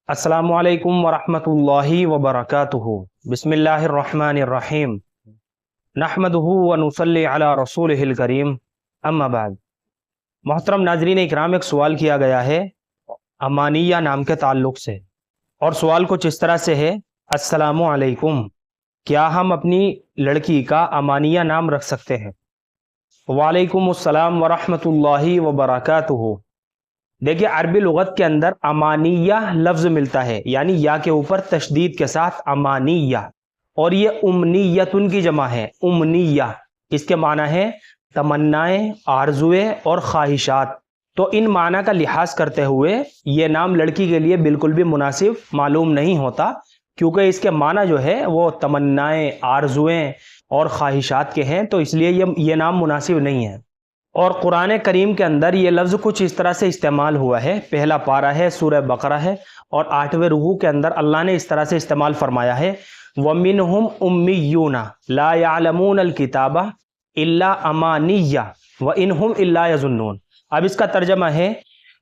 अस्सलामु अलैकुम वरहमतुल्लाहि वबरकातुहू। बिस्मिल्लाहिर्रहमानिर्रहीम। नहमदुहू व नुसल्ली अला रसूलिहिल करीम। अम्मा बाद। मोहतरम नाजरीन इकराम, एक सवाल किया गया है अमानिया नाम के ताल्लुक़ से, और सवाल कुछ इस तरह से है, अस्सलामु अलैकुम, क्या हम अपनी लड़की का अमानिया नाम रख सकते हैं? वालेकुम अस्सलाम वरहमतुल्लाहि वबरकातुहू। देखिए, अरबी लुगत के अंदर अमानिया लफ्ज़ मिलता है, यानी या के ऊपर तशदीद के साथ अमानिया, और ये उमनीयतुन की जमा है। उमनिया इसके माना है तमन्नाएं, आरजुए और ख्वाहिशात। तो इन माना का लिहाज करते हुए ये नाम लड़की के लिए बिल्कुल भी मुनासिब मालूम नहीं होता, क्योंकि इसके माना जो है वो तमन्नाएं, आरजुएं और ख्वाहिशात के हैं, तो इसलिए ये नाम मुनासिब नहीं है। और कुरान करीम के अंदर ये लफ्ज़ कुछ इस तरह से इस्तेमाल हुआ है। पहला पारा है, सूरह बकरा है, और 8वें रुकू के अंदर अल्लाह ने इस तरह से इस्तेमाल फरमाया है, वमिनहुम उम्मियूना ला यालमूनल किताबा इल्ला अमानिया व इनहुम इल्ला यज़ुन्नून। अब इसका तर्जमा है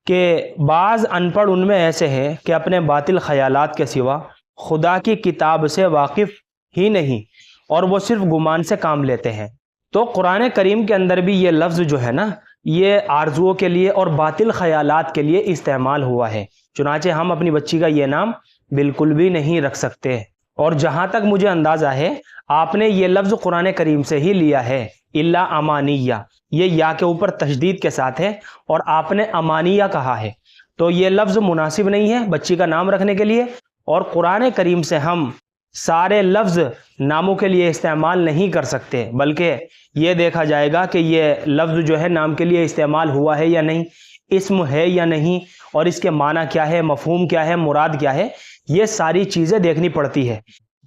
कि बाज़ अनपढ़ उनमें ऐसे हैं कि अपने बातिल ख्यालात के सिवा खुदा की किताब से वाकिफ़ ही नहीं, और वो सिर्फ गुमान से काम लेते हैं। तो कुरान करीम के अंदर भी ये लफ्ज़ जो है ना, ये आरजुओं के लिए और बातिल ख्यालात के लिए इस्तेमाल हुआ है। चुनाचे हम अपनी बच्ची का ये नाम बिल्कुल भी नहीं रख सकते। और जहाँ तक मुझे अंदाज़ा है, आपने ये लफ्ज़ कुरान करीम से ही लिया है, इल्ला अमानिया, ये या के ऊपर तशदीद के साथ है, और आपने अमानिया कहा है, तो ये लफ्ज़ मुनासिब नहीं है बच्ची का नाम रखने के लिए। और कुरान करीम से हम सारे लफ्ज़ नामों के लिए इस्तेमाल नहीं कर सकते, बल्कि ये देखा जाएगा कि ये लफ्ज़ जो है नाम के लिए इस्तेमाल हुआ है या नहीं, इस्म है या नहीं, और इसके माना क्या है, मफ़हूम क्या है, मुराद क्या है, ये सारी चीज़ें देखनी पड़ती है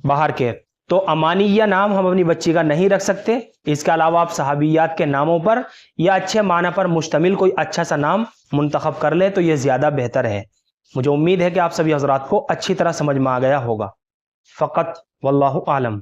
बाहर के। तो अमानिया नाम हम अपनी बच्ची का नहीं रख सकते। इसके अलावा आप सहाबियात के नामों पर या अच्छे माना पर मुश्तमिल कोई अच्छा सा नाम मुंतखब कर ले तो ये ज़्यादा बेहतर है। मुझे उम्मीद है कि आप सभी हज़रात को अच्छी तरह समझ में आ गया होगा। फ़क़त वल्लाहु आलम।